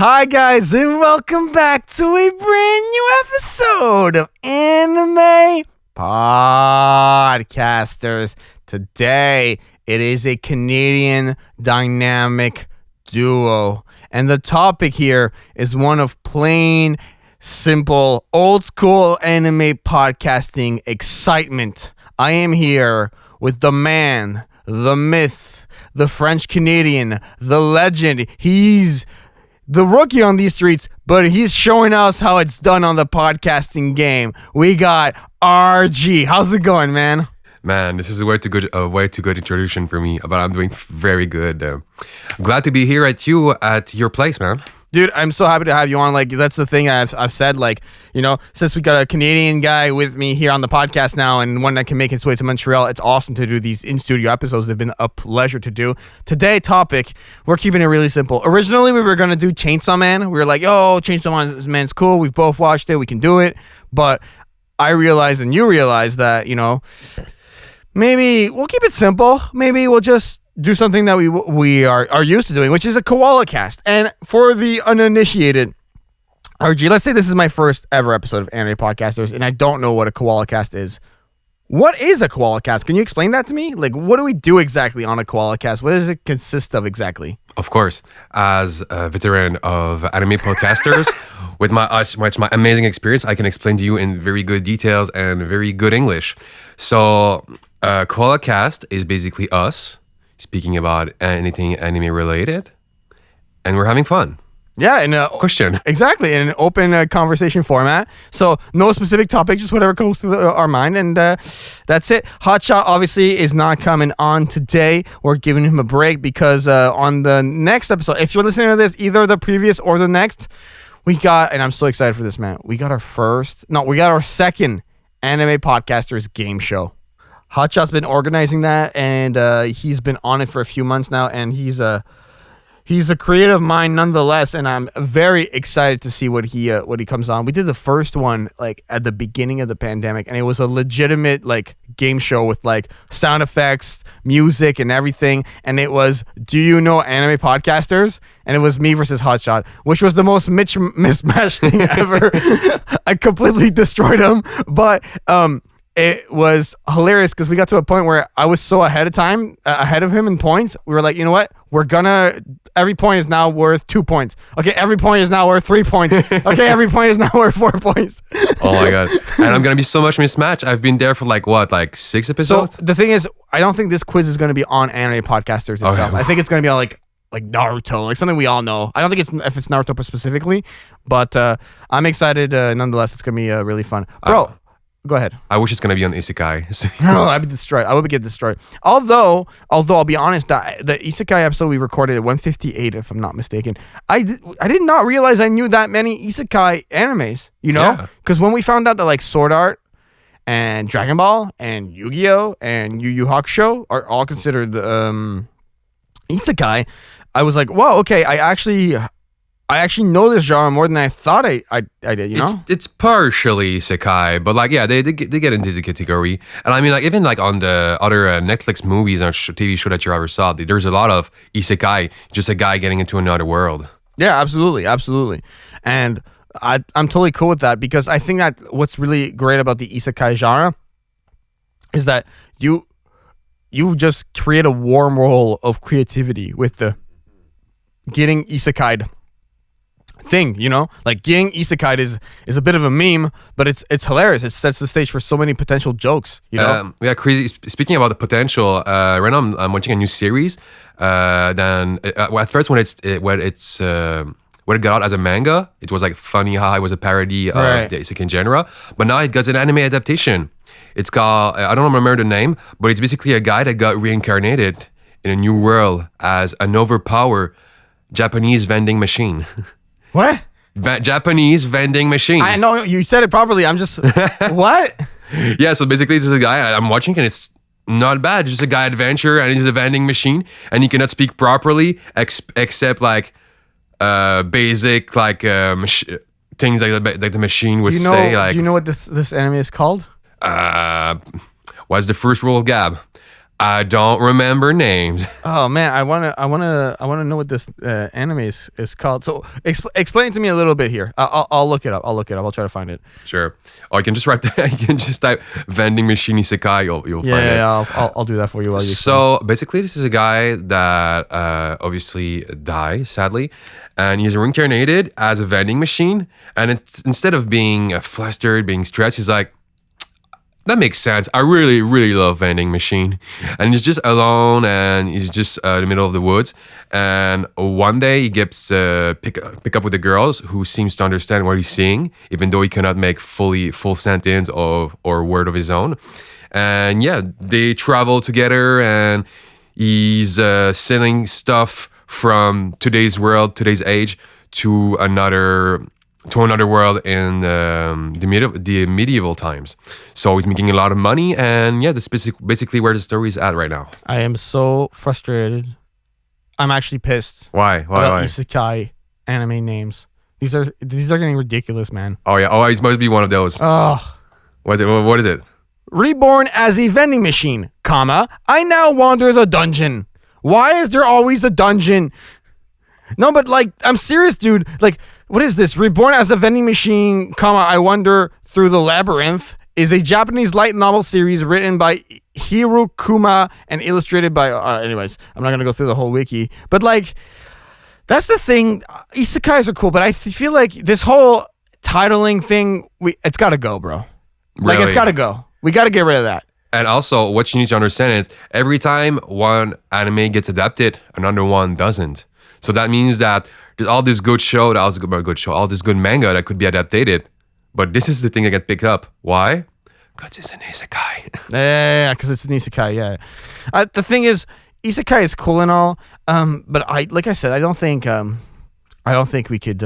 Hi guys, and welcome back to a brand new episode of Anime Podcasters. Today, it is a Canadian dynamic duo, and the topic here is one of plain, simple, old school anime podcasting excitement. I am here with the man, the myth, the French Canadian, the legend. He's the rookie on these streets, but he's showing us how it's done on the podcasting game. We got RG. How's it going, man? Man, this is a way too good introduction for me, but I'm doing very good. Glad to be here at your place, man. Dude, I'm so happy to have you on. Like, that's the thing I've said, like, you know, since we got a Canadian guy with me here on the podcast now and one that can make its way to Montreal, it's awesome to do these in-studio episodes. They've been a pleasure to do. Today, topic, we're keeping it really simple. Originally, we were going to do Chainsaw Man. We were like, yo, Chainsaw Man's cool. We've both watched it. We can do it. But I realized and you realized that, you know, maybe we'll keep it simple. Maybe we'll just do something that we are used to doing, which is a Koalacast. And for the uninitiated, RG, let's say this is my first ever episode of Anime Podcasters, and I don't know what a Koalacast is. What is a Koalacast? Can you explain that to me? Like, what do we do exactly on a Koalacast? What does it consist of exactly? Of course, as a veteran of anime podcasters, with my amazing experience, I can explain to you in very good details and very good English. So, Koalacast is basically us speaking about anything anime related, and we're having fun. Yeah, in a question. Exactly, in an open conversation format. So no specific topic, just whatever comes to our mind, and that's it. Hotshot obviously is not coming on today. We're giving him a break because on the next episode, if you're listening to this, either the previous or the next, we got, and I'm so excited for this, man. We got our second Anime Podcasters game show. Hotshot's been organizing that, and he's been on it for a few months now, and he's a creative mind nonetheless, and I'm very excited to see what he comes on. We did the first one like at the beginning of the pandemic, and it was a legitimate like game show with like sound effects, music, and everything. And it was, do you know Anime Podcasters? And it was me versus Hotshot, which was the most mismatched thing ever. I completely destroyed him, but it was hilarious because we got to a point where I was so ahead of him in points. We were like, you know what? Every point is now worth 2 points. Okay, every point is now worth 3 points. Okay, every point is now worth 4 points. Oh my God. And I'm going to be so much mismatched. I've been there for like 6 episodes? So the thing is, I don't think this quiz is going to be on Anime Podcasters itself. Okay. I think it's going to be on like Naruto, like something we all know. I don't think if it's Naruto specifically, but I'm excited nonetheless. It's going to be really fun. Bro, go ahead. I wish it's going to be on Isekai. No, I'd be destroyed. I would get destroyed. Although I'll be honest, the Isekai episode we recorded at 158, if I'm not mistaken, I did not realize I knew that many Isekai animes, you know? Because when we found out that like Sword Art and Dragon Ball and Yu-Gi-Oh! And Yu Yu Hakusho are all considered Isekai, I was like, whoa, okay, I actually know this genre more than I thought I did, you know? It's partially isekai, but like, yeah, they get into the category. And I mean, like, even like on the other Netflix movies or TV show that you ever saw, there's a lot of isekai, just a guy getting into another world. Yeah, absolutely. And I'm totally cool with that because I think that what's really great about the isekai genre is that you just create a wormhole of creativity with the getting isekai'd thing, you know, like getting isekai is a bit of a meme, but it's hilarious. It sets the stage for so many potential jokes, you know. Yeah, crazy. Speaking about the potential, right now I'm watching a new series. Then at first when it got out as a manga, it was like funny how it was a parody of the isekai genre. But now it got an anime adaptation. It's called, I don't remember the name, but it's basically a guy that got reincarnated in a new world as an overpowered Japanese vending machine. What? Japanese vending machine. I know you said it properly. I'm just what? Yeah, so basically this is a guy I'm watching and it's not bad. Just a guy adventure and he's a vending machine and he cannot speak properly except like basic like things like the machine would say. Like, do you know what this anime is called? What's the first rule of Gab? I don't remember names. Oh man, I wanna know what this anime is called. So explain to me a little bit here. I'll look it up. I'll try to find it. Sure. Or you can just write that. You can just type vending machine isekai. You'll find it. Yeah, I'll do that for you. While you So basically, this is a guy that obviously dies sadly, and he's reincarnated as a vending machine. And instead of being flustered, being stressed, he's like, that makes sense. I really, really love vending machine. And he's just alone and he's just in the middle of the woods. And one day he gets pick up with the girls who seems to understand what he's saying, even though he cannot make full sentence or word of his own. And yeah, they travel together and he's selling stuff from today's world, today's age to another world in the medieval times. So he's making a lot of money, and yeah, that's basically where the story is at right now. I am so frustrated. I'm actually pissed. Why? About isekai anime names. These are getting ridiculous, man. Oh yeah. Oh, he must be one of those. Oh. What is it? Reborn as a vending machine, comma, I now wander the dungeon. Why is there always a dungeon? No, but like, I'm serious, dude. Like, what is this? Reborn as a vending machine, comma, I wander through the labyrinth is a Japanese light novel series written by Hirokuma and illustrated by, anyways, I'm not going to go through the whole wiki. But like, that's the thing. Isekais are cool, but I feel like this whole titling thing, it's got to go, bro. Like, Really? it's got to go. We got to get rid of that. And also, what you need to understand is every time one anime gets adapted, another one doesn't. So that means that there's all this good all this good manga that could be adapted, but this is the thing that get picked up. Why? Because it's an isekai. Yeah, because it's an isekai. Yeah. The thing is, isekai is cool and all, but like I said, I don't think we could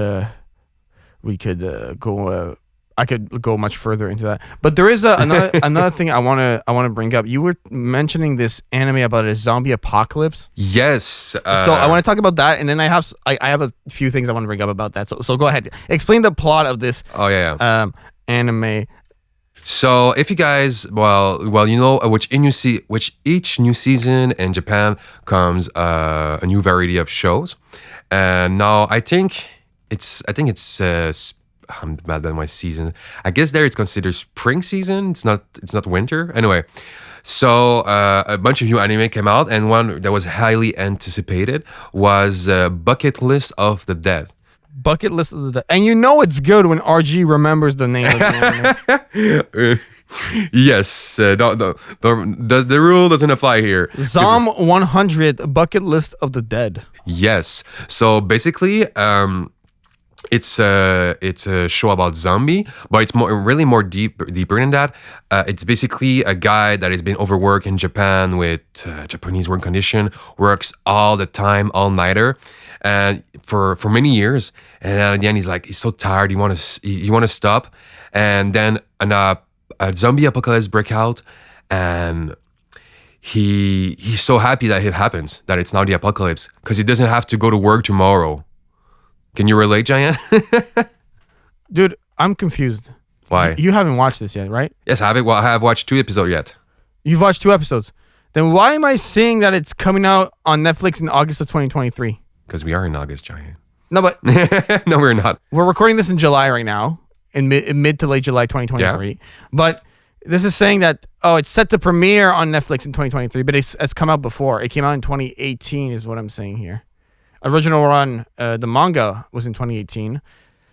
go. I could go much further into that, but there is another thing I want to bring up. You were mentioning this anime about a zombie apocalypse. Yes. So I want to talk about that, and then I have a few things I want to bring up about that. So go ahead, explain the plot of this. Oh yeah. Anime. So if you guys, well, you know, which each new season in Japan comes a new variety of shows, and now I think it's I'm bad at my season. I guess there it's considered spring season. It's not winter. Anyway, so a bunch of new anime came out, and one that was highly anticipated was Bucket List of the Dead. Bucket List of the Dead. And you know it's good when RG remembers the name of the anime. Yes, the rule doesn't apply here. Zom 100 Bucket List of the Dead. Yes. So basically, it's a show about zombie, but it's more deeper than that. It's basically a guy that has been overworked in Japan with Japanese work condition, works all the time, all-nighter, and for many years. And then at the end, he's so tired, he want to stop. And then a zombie apocalypse break out, and he's so happy that it happens, that it's not the apocalypse, because he doesn't have to go to work tomorrow. Can you relate, Jaian? Dude, I'm confused. Why? You haven't watched this yet, right? Yes, I have it. Well, I have watched 2 episodes yet. You've watched 2 episodes. Then why am I seeing that it's coming out on Netflix in August of 2023? Because we are in August, Jaian. No, but no, we're not. We're recording this in July right now, in mid to late July 2023. Yeah. But this is saying that, it's set to premiere on Netflix in 2023, but it's come out before. It came out in 2018 is what I'm saying here. Original run, the manga was in 2018.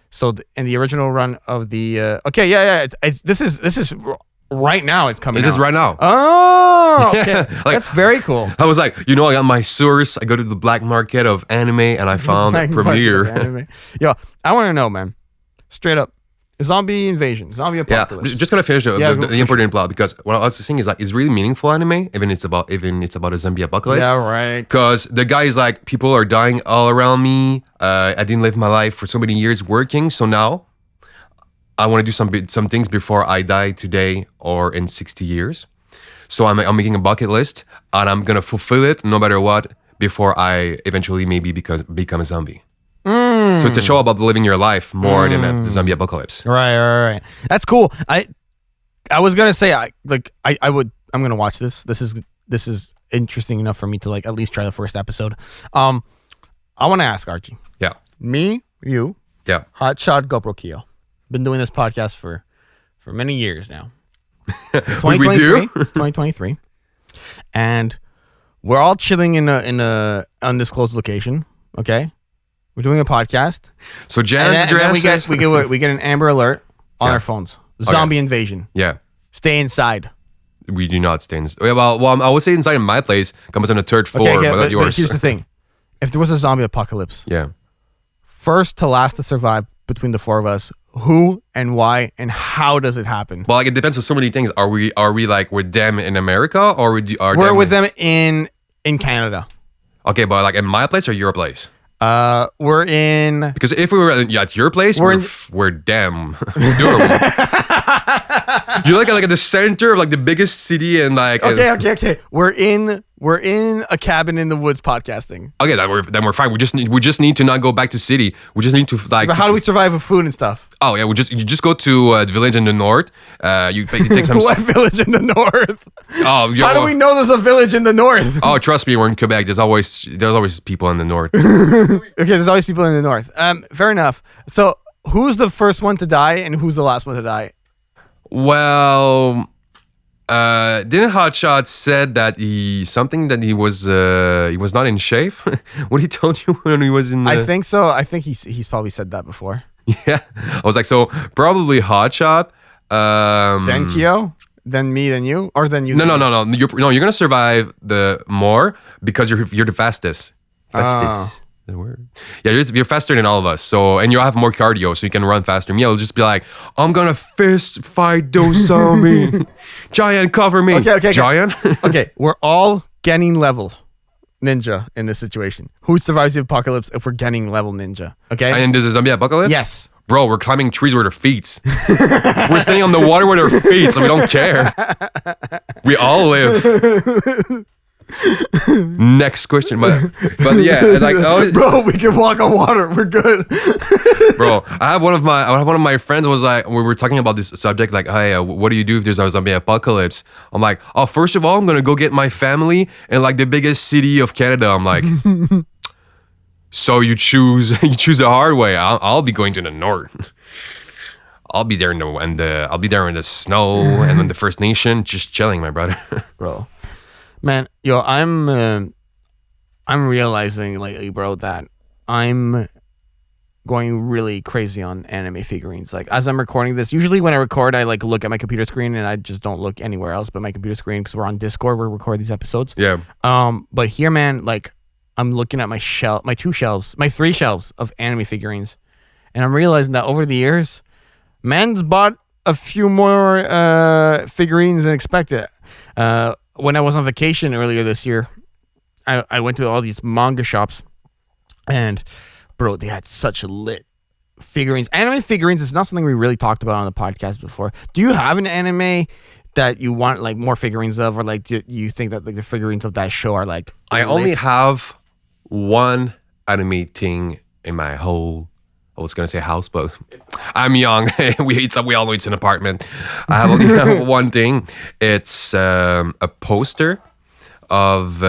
So, and the original run of the this is right now. It's coming. Is this right now? Oh, okay. Yeah, that's very cool. I was like, I got my source. I go to the black market of anime, and I found the premiere. Yo, I want to know, man, straight up. Zombie invasion, zombie apocalypse. Yeah, just gonna finish the important plot, because what I was saying is it's really meaningful anime, even it's about a zombie apocalypse. Yeah, right. Because the guy is like, people are dying all around me. I didn't live my life for so many years working, so now I want to do some things before I die today or in 60 years. So I'm making a bucket list, and I'm gonna fulfill it no matter what before I eventually maybe become a zombie. So it's a show about living your life more than the zombie apocalypse. Right. That's cool. I was gonna say I'm gonna watch this. This is this is interesting enough for me to like at least try the first episode. I want to ask Archie. Yeah. Me, you, Yeah. Hotshot, GoProKyo. Been doing this podcast for many years now. It's We 2023. do? It's 2023, and we're all chilling in a undisclosed location. Okay, we're doing a podcast. So Jan's And then address. we get an Amber Alert on Yeah. our phones. Zombie invasion. Yeah. Stay inside. We do not stay in. Well, I would say inside in my place. Comes on the third floor, but not but yours. here's the thing: if there was a zombie apocalypse, Yeah. first to last to survive between the four of us, who and why and how does it happen? Well, like it depends on so many things. Are we like with them in America, or are We're them with them in Canada. Okay, but like in my place or your place? We're in. Because if we were at your place, we're damn durable. You're like at the center of like the biggest city and like. Okay. We're in a cabin in the woods podcasting. Okay, then we're fine. We just need to not go back to city. We just need to like. But how do we survive with food and stuff? Oh yeah, you just go to the village in the north. You take some. What village in the north? Oh, How do we know there's a village in the north? Oh, trust me, we're in Quebec. There's always people in the north. Okay, there's always people in the north. Fair enough. So who's the first one to die and who's the last one to die? Well, didn't Hotshot said that he was not in shape? What he told you when he was in? I think so. I think he's probably said that before. Yeah, I was like, so probably Hotshot. Then Kyo, then me, then you, or then you. No. You're gonna survive the more because you're the fastest. Fastest. The word. Yeah, you're faster than all of us. So, and you'll have more cardio, so you can run faster. Me, I'll just be like, I'm gonna fist fight those zombies. Giant, cover me. Okay. Giant. Okay, we're all getting level ninja in this situation. Who survives the apocalypse if we're getting level ninja? Okay. And there's a zombie apocalypse. Yes. Bro, we're climbing trees with our feet. We're standing on the water with our feet, so we don't care. We all live. Next question, but yeah, like bro, we can walk on water. We're good. Bro, I have one of my friends was like, we were talking about this subject, like, hey, what do you do if there's a zombie apocalypse? I'm like, oh, first of all, I'm gonna go get my family in like the biggest city of Canada. I'm like, so you choose the hard way. I'll be going to the north. I'll be there in the snow and in the First Nation, just chilling, my brother. Bro. Man, yo, I'm realizing lately, bro, that I'm going really crazy on anime figurines. Like, as I'm recording this, usually when I record, I like look at my computer screen and I just don't look anywhere else but my computer screen because we're on Discord. We record these episodes. Yeah. But here, man, like, I'm looking at my 3 shelves of anime figurines, and I'm realizing that over the years, man's bought a few more figurines than expected. When I was on vacation earlier this year, I went to all these manga shops, and bro, they had such lit figurines. Anime figurines is not something we really talked about on the podcast before. Do you have an anime that you want like more figurines of, or like do you think that like the figurines of that show are like I lit? only have one anime thing in my whole, I was gonna say house, but I'm young. we all know it's an apartment. I have only one thing. It's a poster of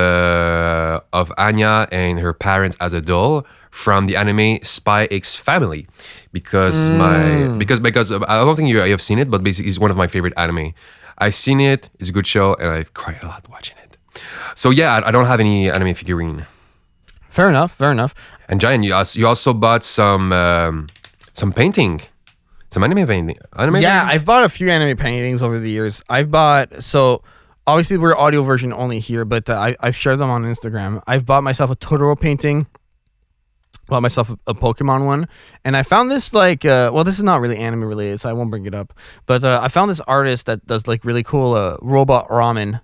Anya and her parents as a doll from the anime Spy X Family, because because I don't think you have seen it, but basically it's one of my favorite anime. I've seen it. It's a good show, and I've cried a lot watching it. So yeah, I don't have any anime figurine. Fair enough. And Giant, you also bought some painting, some anime painting. Yeah, I've bought a few anime paintings over the years. So obviously we're audio version only here, but I've shared them on Instagram. I've bought myself a Totoro painting. Bought myself a Pokemon one, and I found this like this is not really anime related, so I won't bring it up, but I found this artist that does like really cool robot ramen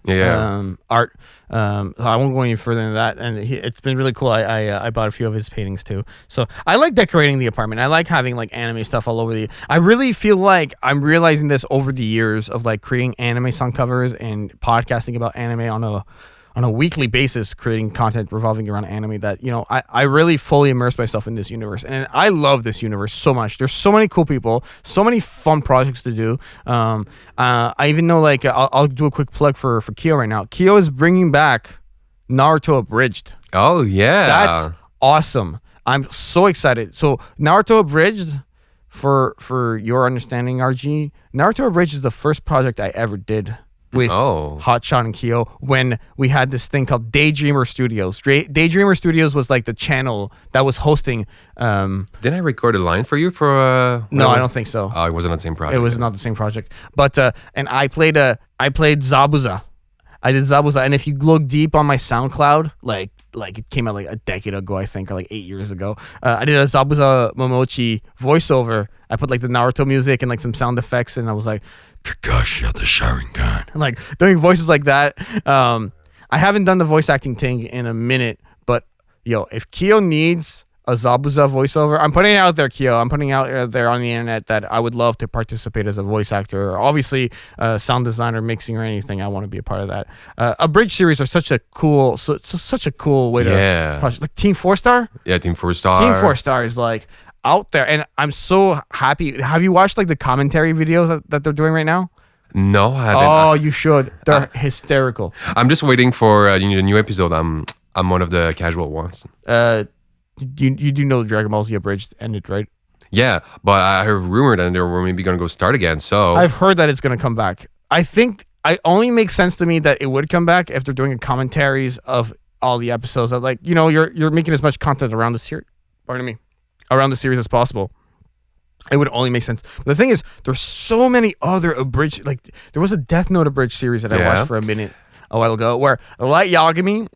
art. So I won't go any further than that, and it's been really cool. I bought a few of his paintings too, so I like decorating the apartment. I like having like anime stuff all over I really feel like I'm realizing this over the years of like creating anime song covers and podcasting about anime on a on a weekly basis creating content revolving around anime that, you know, I really fully immerse myself in this universe. And I love this universe so much. There's so many cool people, so many fun projects to do. I even know, like, I'll do a quick plug for Kyo right now. Kyo is bringing back Naruto Abridged. Oh, yeah. That's awesome. I'm so excited. So Naruto Abridged, for your understanding, RG, Naruto Abridged is the first project I ever did with Hotshot and Kyo when we had this thing called Daydreamer Studios. Daydreamer Studios was like the channel that was hosting. Didn't I record a line for you for? No, I don't think so. Oh, it wasn't the same project. It was not the same project. But and I played Zabuza. I did Zabuza, and if you look deep on my SoundCloud, like it came out like a decade ago, I think, or like 8 years ago. I did a Zabuza Momochi voiceover. I put like the Naruto music and like some sound effects, and I was like, Kakashi the Sharingan, and like doing voices like that. I haven't done the voice acting thing in a minute, but yo, if Kyo needs a Zabuza voiceover, I'm putting it out there, Kyo. I'm putting it out there on the internet that I would love to participate as a voice actor, or obviously sound designer, mixing, or anything. I want to be a part of that. Abridged series are such a cool way to project. Like Team 4-Star. Yeah, Team 4-Star. Team 4-Star is like out there, and I'm so happy. Have you watched like the commentary videos that they're doing right now? No, I haven't. Oh, you should. They're hysterical. I'm just waiting for the new episode. I'm one of the casual ones. You do know Dragon Ball Z Abridged ended, right? Yeah, but I heard rumored that they were maybe going to go start again. So I've heard that it's going to come back. I think it only makes sense to me that it would come back if they're doing commentaries of all the episodes. That, like, you know, you're making as much content around the series. Pardon me, around the series as possible. It would only make sense. But the thing is, there's so many other abridged. Like, there was a Death Note abridged series that I watched for a while ago, where Light Yagami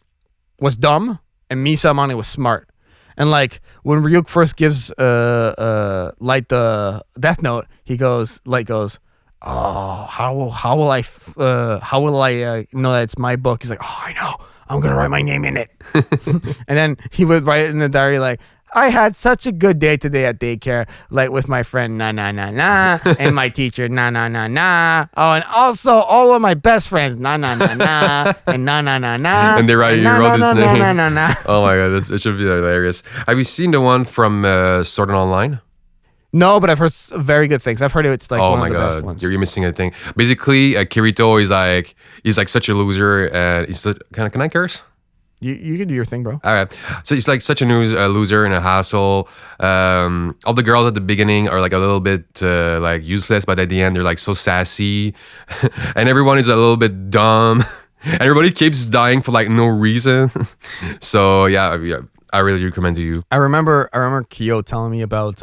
was dumb and Misa Amane was smart. And like when Ryuk first gives Light the Death Note, Light goes, "Oh, how will I know that it's my book?" He's like, "Oh, I know. I'm gonna write my name in it." And then he would write it in the diary like, "I had such a good day today at daycare, like with my friend na na na na, and my teacher na na na na. Oh, and also all of my best friends na na na na, and na na na na." And they wrote his name. Na na na. Oh my god, it should be hilarious. Have you seen the one from Sword Art Online? No, but I've heard very good things. I've heard it's like one of the best ones. You're missing a thing. Basically, Kirito is like such a loser, and he's can I curse? You can do your thing, bro. All right. So he's like such a loser and a hassle. All the girls at the beginning are like a little bit like useless, but at the end they're like so sassy, and everyone is a little bit dumb. Everybody keeps dying for like no reason. So yeah, I really recommend to you. I remember Kyo telling me about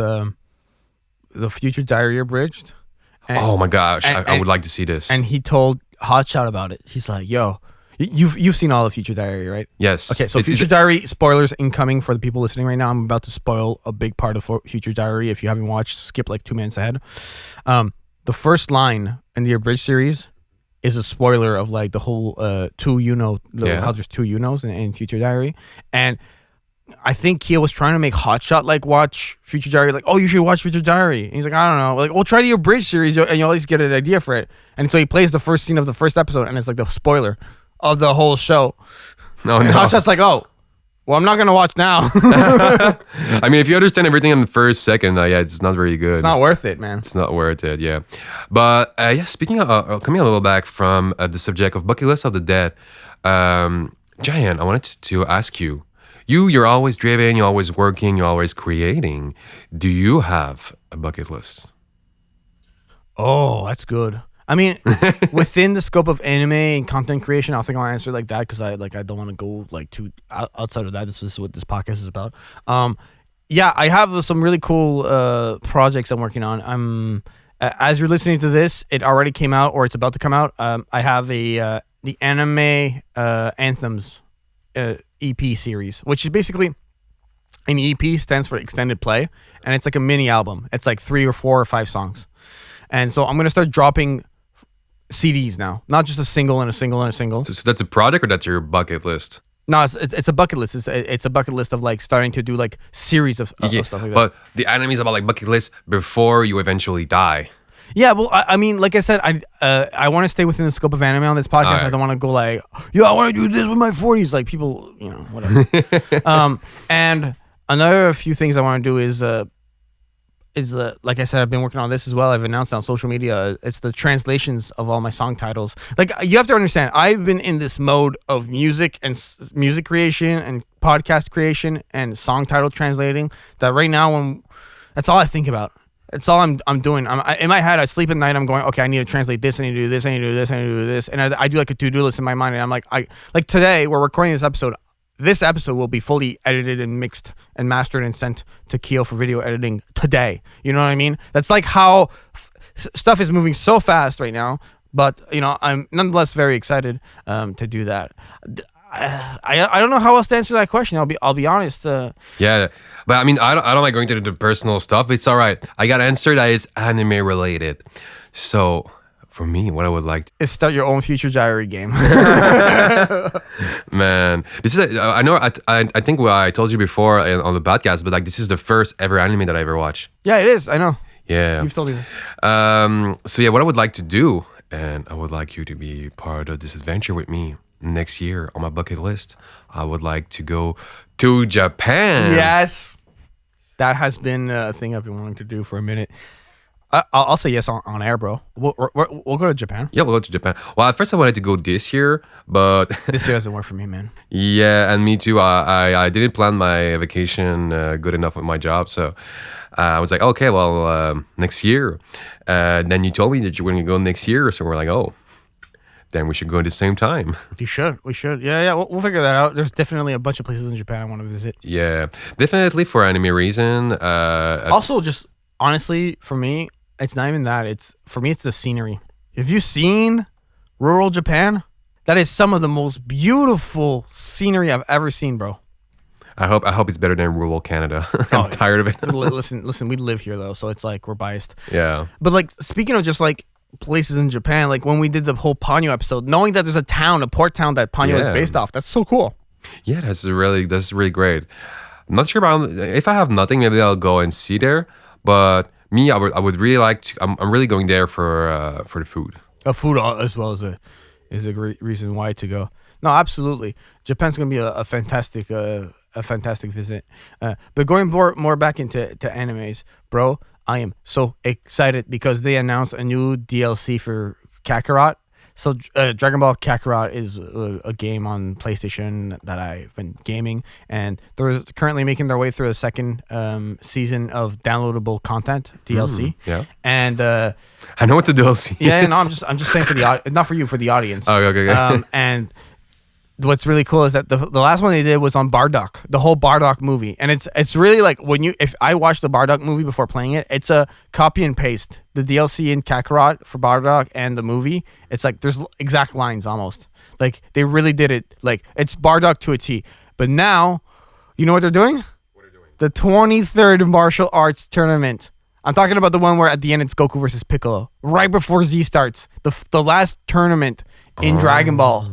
the Future Diary Abridged. Oh my gosh, I would like to see this. And he told Hotshot about it. He's like, "Yo, you've seen all of Future Diary, right?" Yes. Okay, so Future Diary spoilers incoming for the people listening right now. I'm about to spoil a big part of Future Diary. If you haven't watched, skip like 2 minutes ahead. The first line in the Abridged series is a spoiler of like the whole how there's two Yunos in Future Diary. And I think Kia was trying to make Hotshot like watch Future Diary, like, "Oh, you should watch Future Diary." And he's like, "I don't know." Like, "Well, try the Abridged series and you'll at least get an idea for it." And so he plays the first scene of the first episode, and it's like the spoiler of the whole show. And Hotshot's like, "Oh, well, I'm not gonna watch now." I mean, if you understand everything in the first second, it's not very good. It's not worth it, man. It's not worth it, yeah. But speaking of coming a little back from the subject of bucket list of the dead, Jaian, I wanted to ask you. You're always driven, you're always working, you're always creating. Do you have a bucket list? Oh, that's good. I mean, within the scope of anime and content creation, I think I'll answer like that because I don't want to go like too outside of that. This is what this podcast is about. Yeah, I have some really cool projects I'm working on. As you're listening to this, it already came out or it's about to come out. I have the anime anthems EP series, which is basically an EP stands for extended play, and it's like a mini album. It's like 3 or 4 or 5 songs, and so I'm gonna start dropping CDs now, not just a single and a single and a single. So that's a project, or that's your bucket list? No, it's a bucket list. It's a bucket list of like starting to do like series of stuff like that. But the anime is about like bucket list before you eventually die. Yeah, well, I mean, like I said, I want to stay within the scope of anime on this podcast. Alright. I don't want to go like, yo, I want to do this with my 40s. Like people, whatever. And another few things I want to do is like I said, I've been working on this as well. I've announced on social media. It's the translations of all my song titles. Like you have to understand, I've been in this mode of music and music creation and podcast creation and song title translating that right now, that's all I think about. It's all I'm doing. In my head, I sleep at night. I'm going, okay, I need to translate this. I need to do this. I need to do this. I need to do this. And I do like a to-do list in my mind. And I'm like today, we're recording this episode. This episode will be fully edited and mixed and mastered and sent to Kyo for video editing today. You know what I mean? That's like how stuff is moving so fast right now. But I'm nonetheless very excited to do that. I don't know how else to answer that question. I'll be honest. Yeah, but I mean, I don't like going to the personal stuff. It's all right. I got an answer that is anime related. So for me, what I would like is start your own future diary game. Man, this is I know I think I told you before on the podcast, but like this is the first ever anime that I ever watched. Yeah, it is. I know. Yeah, you've told me this. So yeah, what I would like to do, and I would like you to be part of this adventure with me next year on my bucket list. I would like to go to Japan. Yes, that has been a thing I've been wanting to do for a minute. I'll say yes on air, bro. We'll go to Japan. Yeah, we'll go to Japan. Well, at first I wanted to go this year, but this year doesn't work for me, man. Yeah, and me too. I didn't plan my vacation good enough with my job, so I was like, okay, well, next year. Then you told me that you were going to go next year, so we're like, oh, then we should go at the same time. We should. Yeah. We'll figure that out. There's definitely a bunch of places in Japan I want to visit. Yeah, definitely for anime reason. Also, just honestly, for me, it's not even that. It's the scenery. Have you seen rural Japan? That is some of the most beautiful scenery I've ever seen, bro. I hope it's better than rural Canada. I'm tired of it. Listen, we live here though, so it's like we're biased. Yeah. But like speaking of just like places in Japan, like when we did the whole Ponyo episode, knowing that there's a port town that Ponyo is based off, that's so cool. Yeah, that's really great. I'm not sure about if I have nothing, maybe I'll go and see there. But me, I would really like to. I'm really going there for the food. Food as well is a great reason why to go. No, absolutely. Japan's gonna be a fantastic visit. But going more back into animes, bro, I am so excited because they announced a new DLC for Kakarot. So Dragon Ball Kakarot is a game on PlayStation that I've been gaming, and they're currently making their way through a second season of downloadable content DLC. Yeah, and I know what the DLC. Yeah, is. no, I'm just saying for the not for you, for the audience. Oh, okay. And what's really cool is that the last one they did was on Bardock, the whole Bardock movie, and it's really like if I watched the Bardock movie before playing it, it's a copy and paste. The DLC in Kakarot for Bardock and the movie, it's like there's exact lines almost. Like they really did it. Like it's Bardock to a T. But now, you know what they're doing? What are they doing? The 23rd martial arts tournament. I'm talking about the one where at the end it's Goku versus Piccolo, right before Z starts. The last tournament in Dragon Ball.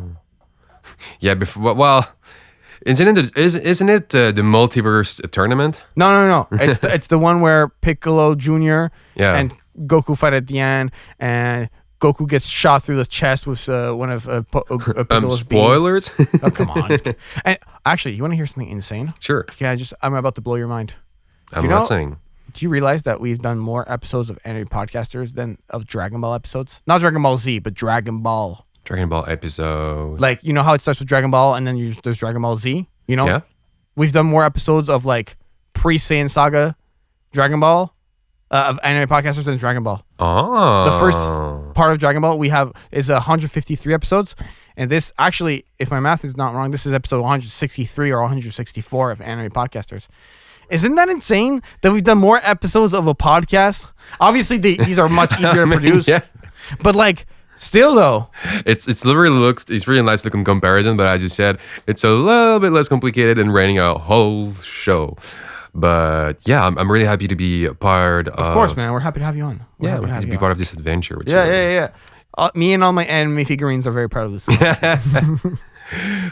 Yeah, well, isn't it the multiverse tournament? No. It's the one where Piccolo Jr. and Goku fight at the end, and Goku gets shot through the chest with one of Piccolo's spoilers. beams. Oh, come on! And actually, you want to hear something insane? Sure. I'm about to blow your mind. I'm listening. Do you realize that we've done more episodes of anime podcasters than of Dragon Ball episodes? Not Dragon Ball Z, but Dragon Ball. Dragon Ball episode. Like, you know how it starts with Dragon Ball and then there's Dragon Ball Z? You know? Yeah. We've done more episodes of like pre-Saiyan Saga Dragon Ball of anime podcasters than Dragon Ball. Oh. The first part of Dragon Ball we have is 153 episodes. And this actually, if my math is not wrong, this is episode 163 or 164 of anime podcasters. Isn't that insane that we've done more episodes of a podcast? Obviously, these are much easier to produce. Yeah. But like, still though, it's really nice looking comparison, but as you said, it's a little bit less complicated than running a whole show. But yeah, I'm really happy to be a part of. Of course, man, we're happy to have you on. We're happy to be part of this adventure. With Yeah. Me and all my anime figurines are very proud of this.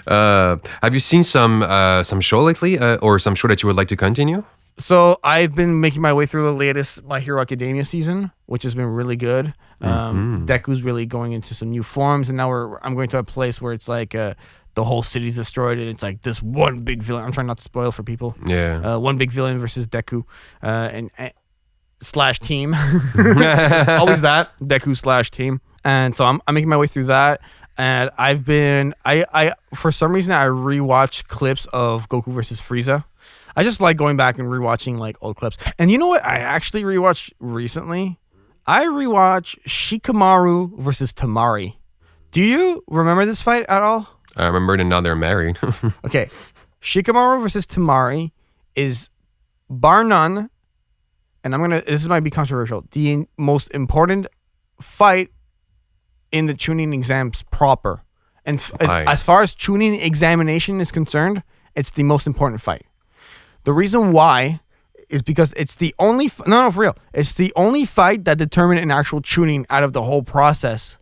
Have you seen some show lately, or some show that you would like to continue? So I've been making my way through the latest My Hero Academia season, which has been really good. Deku's really going into some new forms, and now I'm going to a place where it's like the whole city's destroyed, and it's like this one big villain. I'm trying not to spoil for people. Yeah. One big villain versus Deku, and slash team. Always that Deku slash team. And so I'm making my way through that. And I for some reason I rewatched clips of Goku versus Frieza. I just like going back and rewatching like old clips. And you know what I actually rewatched recently? I rewatched Shikamaru versus Tamari. Do you remember this fight at all? I remember that now they're married. Okay. Shikamaru versus Tamari is bar none, and this might be controversial, the most important fight in the tuning exams proper. And as far as tuning examination is concerned, it's the most important fight. The reason why is because it's the only for real. It's the only fight that determined an actual tuning out of the whole process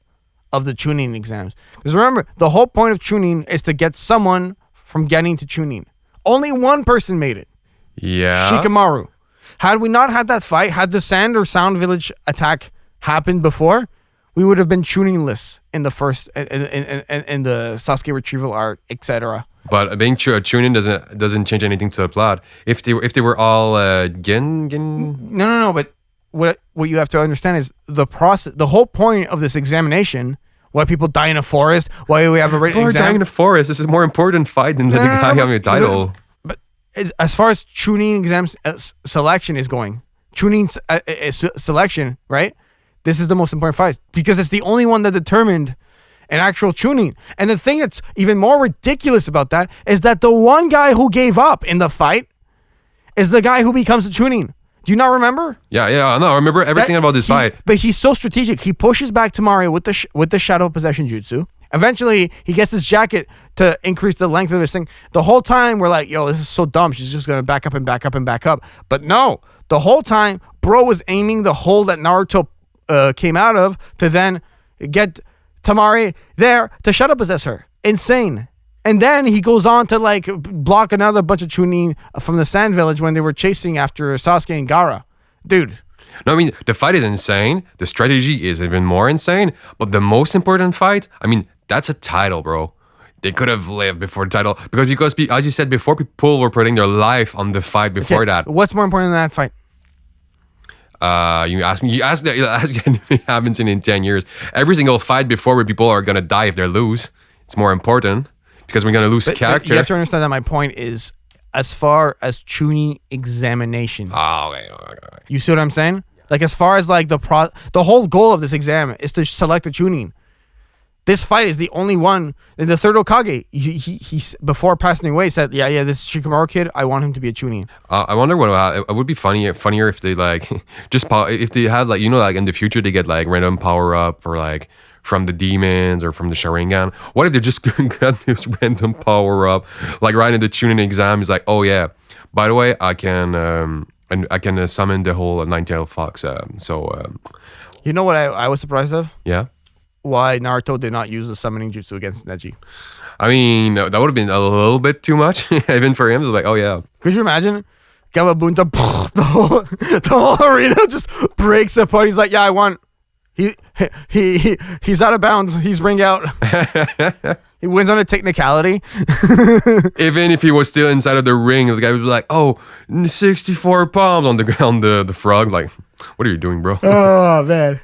of the tuning exams. Because remember, the whole point of tuning is to get someone from getting to tuning. Only one person made it. Yeah. Shikamaru. Had we not had that fight, had the Sand or Sound Village attack happened before, we would have been tuningless in the first in the Sasuke retrieval arc, etc. But being tuning doesn't change anything to the plot. If they were all Gin. No. But what you have to understand is the process. The whole point of this examination. Why people die in a forest? Why we have a written exam? Dying in a forest. This is a more important fight than the guy having a title. But as far as tuning exams selection is going, tuning selection, right? This is the most important fight because it's the only one that determined an actual tuning. And the thing that's even more ridiculous about that is that the one guy who gave up in the fight is the guy who becomes the tuning. Do you not remember? Yeah, no, I remember everything about this fight. But he's so strategic. He pushes back to Mario with the Shadow Possession Jutsu. Eventually, he gets his jacket to increase the length of his thing. The whole time, we're like, yo, this is so dumb. She's just going to back up and back up and back up. But no, the whole time, bro was aiming the hole that Naruto came out of to then get Tamari there to shadow possess her. Insane. And then he goes on to like block another bunch of Chunin from the Sand Village when they were chasing after Sasuke and Gaara. Dude. No, I mean, the fight is insane. The strategy is even more insane. But the most important fight, I mean, that's a title, bro. They could have lived before the title. Because as you said before, people were putting their life on the fight before that. What's more important than that fight? You asked that it happens in 10 years. Every single fight before where people are going to die if they lose. It's more important because we're going to lose character. But you have to understand that my point is as far as tuning examination. Oh, okay. You see what I'm saying? Like as far as like the whole goal of this exam is to select the tuning. This fight is the only one. The third Hokage, he before passing away said, yeah, this Shikamaru kid, I want him to be a chunin. I wonder what it would be funnier if they like if they had like like in the future they get like random power up for like from the demons or from the Sharingan. What if they just got this random power up like right in the chunin exam? Is like, oh yeah, by the way, I can summon the whole nine-tailed fox. You know what I was surprised of? Yeah. Why Naruto did not use the summoning jutsu against Neji. I mean, that would have been a little bit too much, even for him. It was like, oh yeah. Could you imagine? Gababunta, the whole arena just breaks apart. He's like, yeah, I won. He's out of bounds. He's ring out. He wins on a technicality. Even if he was still inside of the ring, the guy would be like, oh, 64 pounds on the ground, the frog. Like, what are you doing, bro? Oh, man.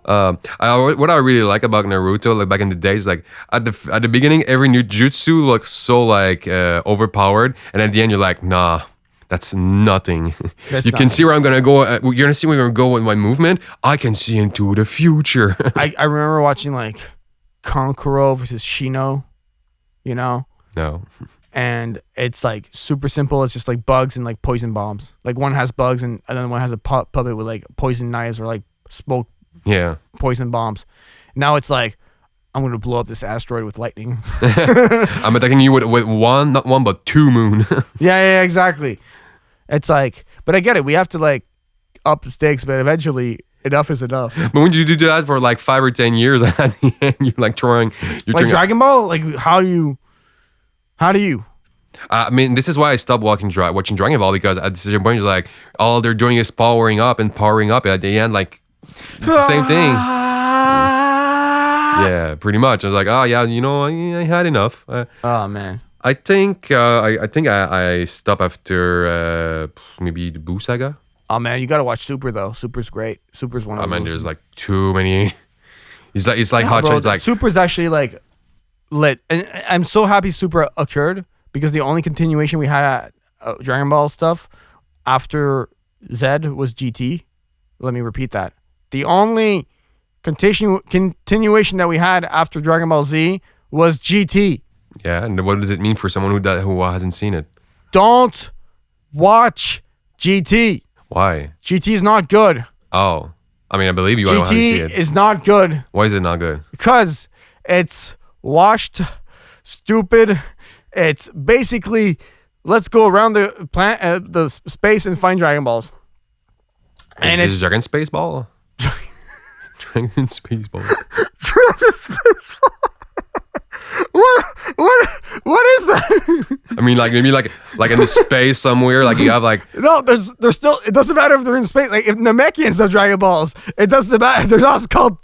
What I really like about Naruto, like back in the days, like at the beginning, every new jutsu looks so like overpowered, and at the end, you're like, nah, that's nothing. You can see where I'm gonna go. You're gonna see where I'm gonna go with my movement. I can see into the future. I remember watching like Kankuro versus Shino, No. And it's like super simple. It's just like bugs and like poison bombs. Like one has bugs and then one has a puppet with like poison knives or like smoke. Yeah. Poison bombs. Now it's like, I'm going to blow up this asteroid with lightning. I'm attacking you with one, not one, but two moon. Yeah, exactly. It's like, but I get it. We have to like up the stakes, but eventually enough is enough. But when you do that for like 5 or 10 years, at the end, you're like throwing. Dragon Ball? Like, how do you? I mean, this is why I stopped watching Dragon Ball, because at a certain point, it's like all they're doing is powering up. And at the end, like it's the same thing. Yeah, pretty much. I was like, oh yeah, I had enough. Oh man. I think I stopped after maybe the Boo Saga. Oh man, you gotta watch Super though. Super's great. Super's one of I mean, those. there's like too many. It's like No, Hotshot. bro, It's like Super's actually like lit, and I'm so happy Super occurred because the only continuation we had at Dragon Ball stuff after Z was GT. Let me repeat that. The only continuation that we had after Dragon Ball Z was GT. yeah. And what does it mean for someone who hasn't seen it? Don't watch GT. Why? GT is not good. Oh, I mean, I believe you. I don't have to see GT it. is not good Why is it not good? because it's washed, stupid. It's basically let's go around the planet, the space, and find Dragon Balls. And Is it's it Dragon Space Ball? Dragon Space Ball. Dragon Space. What is that? I mean, like maybe like in the space somewhere, like you have like No, there's still. It doesn't matter if they're in space. Like if Namekians have Dragon Balls, it doesn't matter. They're not called.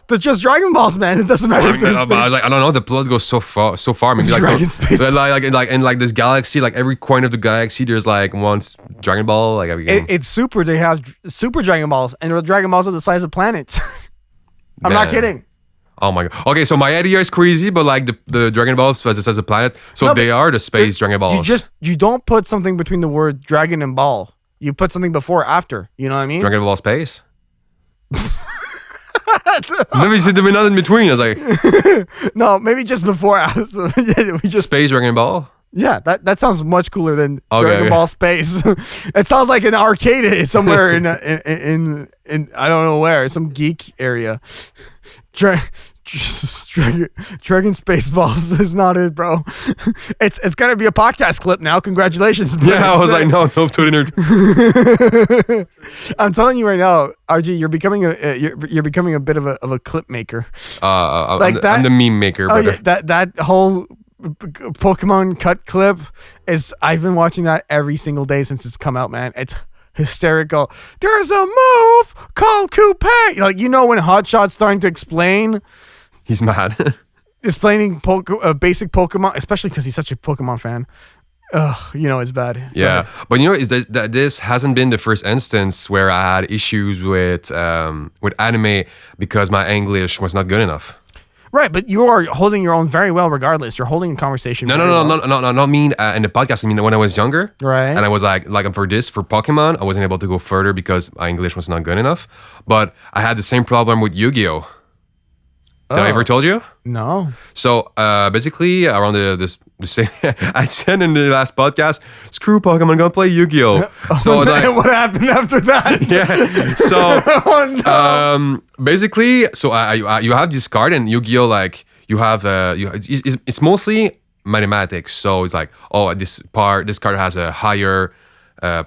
They're just Dragon Balls, man. It doesn't matter if they're in I space. was like, I don't know. The plot goes so far. Maybe like Dragon Space. like in like this galaxy, like every corner of the galaxy, there's like one Dragon Ball. Like It's Super. They have Super Dragon Balls, and the Dragon Balls are the size of planets. I'm not Man. kidding. Oh my god. Okay, so my idea is crazy, but like the Dragon Balls as a planet, so No, they but are the space Dragon Balls. You don't put something between the word dragon and ball. You put something before or after. You know what I mean? Dragon Ball space. Let me see the nothing in between. I was like, No, maybe just before. So, yeah, we just space Dragon Ball. yeah. That sounds much cooler than Okay, Dragon okay. Ball Space. It sounds like an arcade somewhere in I don't know where, some geek area. Dragon Spaceballs is not it, bro. It's gonna be a podcast clip now. Congratulations. Yeah, I was like, no, Twitter. I'm telling you right now, RG, you're becoming you're becoming a bit of a clip maker. Like I'm the meme maker, Oh brother. yeah, that whole Pokemon cut clip is. I've been watching that every single day since it's come out, man. It's hysterical. There's a move called Coupe. Like when Hotshot's starting to explaining He's mad. basic Pokemon, especially because he's such a Pokemon fan. Ugh, it's bad. Yeah, but is that this hasn't been the first instance where I had issues with anime because my English was not good enough. Right, but you are holding your own very well regardless. You're holding a conversation. No, very well. not mean in the podcast. I mean when I was younger, Right. And I was like for Pokemon, I wasn't able to go further because my English was not good enough. But I had the same problem with Yu-Gi-Oh. Did I ever told you? No. So basically, around the same, I said in the last podcast, screw Pokemon, I'm gonna play Yu-Gi-Oh. So like, what happened after that? yeah. So Oh, no. basically, so you have this card and Yu-Gi-Oh, like you have it's mostly mathematics. So it's like, oh, this card has a higher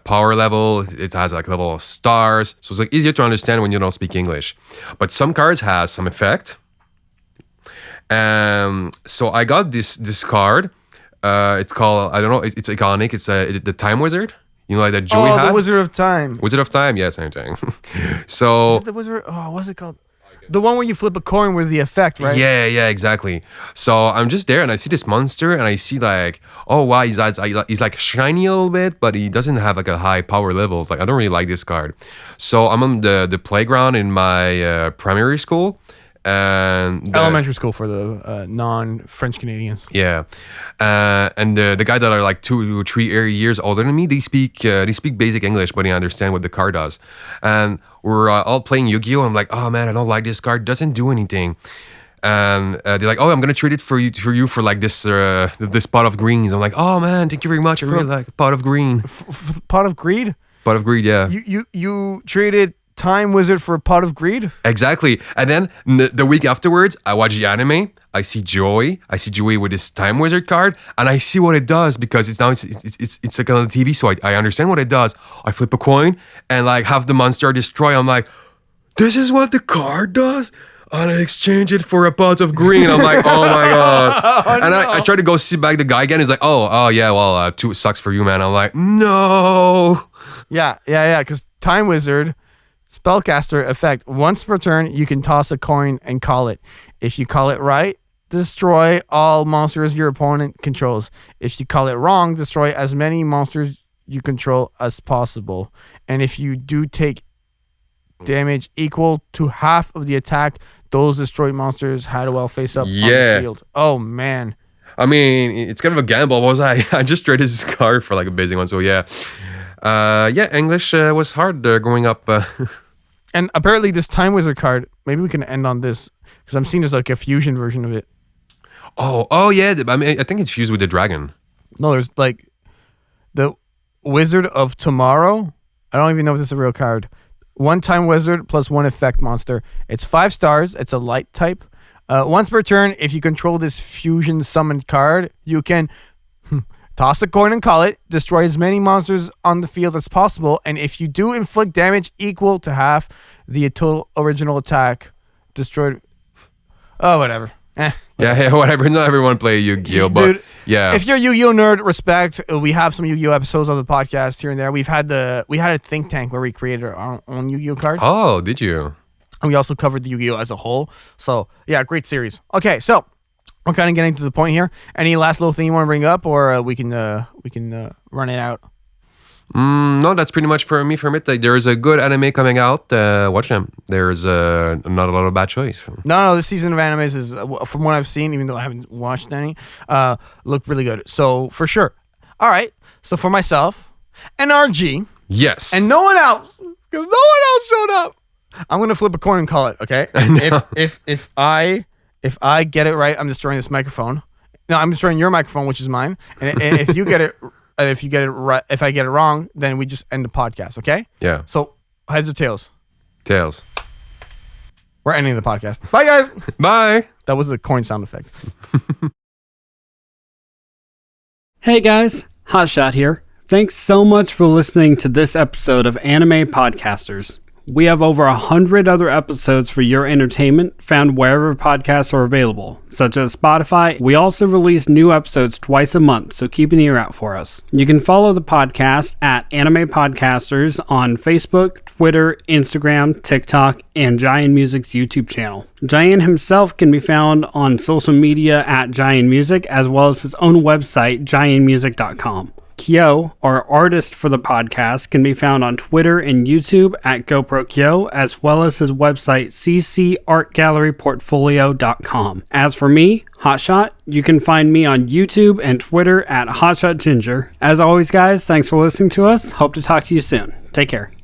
power level. It has like level of stars. So it's like easier to understand when you don't speak English. But some cards has some effect. So I got this card. It's called, I don't know. It's iconic. It's the Time Wizard. Like that Joey had. The Wizard of Time. Wizard of Time, yeah, same thing. So The Wizard. Oh, what's it called? The one where you flip a coin with the effect, right? yeah, exactly. So I'm just there and I see this monster and I see like, oh wow, he's like shiny a little bit, but he doesn't have like a high power level. Like I don't really like this card. So I'm on the playground in my primary school. And Elementary school for the non-French Canadians. Yeah, and the guy that are like 2 or 3 years older than me, they speak basic English, but they understand what the card does. And we're all playing Yu-Gi-Oh. I'm like, oh man, I don't like this card. Doesn't do anything. And they're like, oh, I'm gonna trade it for you for like this pot of greens. I'm like, oh man, thank you very much. I really like a pot of green. Pot of greed. Pot of greed, yeah. You traded Time Wizard for a pot of greed? Exactly. And then the week afterwards, I watch the anime. I see Joey with his Time Wizard card, and I see what it does because it's like on the TV, so I understand what it does. I flip a coin and like have the monster destroy. I'm like, this is what the card does? And I exchange it for a pot of green. I'm like, oh my And I tried to go see back the guy again. He's like, oh yeah, well, two sucks for you, man. I'm like, no. Yeah. Because Time Wizard, spellcaster effect. Once per turn, you can toss a coin and call it. If you call it right, destroy all monsters your opponent controls. If you call it wrong, destroy as many monsters you control as possible. And if you do take damage equal to half of the attack those destroyed monsters had well face up on the field. Oh man. I mean, it's kind of a gamble. I just traded this card for like a basic one. So yeah. English was hard growing up. And apparently this Time Wizard card, maybe we can end on this because I'm seeing there's like a fusion version of it. Oh yeah. I mean, I think it's fused with the dragon. No, there's like the Wizard of Tomorrow. I don't even know if this is a real card. 1 Time Wizard plus 1 effect monster. It's 5 stars. It's a light type. Once per turn, if you control this fusion summoned card, you can toss a coin and call it. Destroy as many monsters on the field as possible. And if you do inflict damage equal to half the total original attack, destroyed. Oh, whatever. Yeah, whatever. Not everyone play Yu-Gi-Oh, but dude, yeah. If you're a Yu-Gi-Oh nerd, respect. We have some Yu-Gi-Oh episodes of the podcast here and there. We had a think tank where we created our own Yu-Gi-Oh cards. Oh, did you? And we also covered the Yu-Gi-Oh as a whole. So yeah, great series. Okay, so we're kind of getting to the point here. Any last little thing you want to bring up, or we can run it out? No, that's pretty much for me. Like, there's a good anime coming out. Watch them. There's not a lot of bad choice. No, this season of animes is, from what I've seen, even though I haven't watched any, look really good. So for sure. All right. So for myself, NRG. Yes. And no one else, because no one else showed up. I'm gonna flip a coin and call it. Okay. If I get it right, I'm destroying this microphone. No, I'm destroying your microphone, which is mine. And if you get it. And if you get it right, if I get it wrong, then we just end the podcast, okay? Yeah. So, heads or tails? Tails. We're ending the podcast. Bye, guys. Bye. That was a coin sound effect. Hey, guys. Hotshot here. Thanks so much for listening to this episode of Anime Podcasters. We have over 100 other episodes for your entertainment found wherever podcasts are available, such as Spotify. We also release new episodes twice a month, so keep an ear out for us. You can follow the podcast at Anime Podcasters on Facebook, Twitter, Instagram, TikTok, and JaianMusic's YouTube channel. Jaian himself can be found on social media at JaianMusic, as well as his own website, JaianMusic.com. Kyo, our artist for the podcast, can be found on Twitter and YouTube at GoProKyo, as well as his website, ccartgalleryportfolio.com. As for me, Hotshot, you can find me on YouTube and Twitter at HotshotGinger. As always, guys, thanks for listening to us. Hope to talk to you soon. Take care.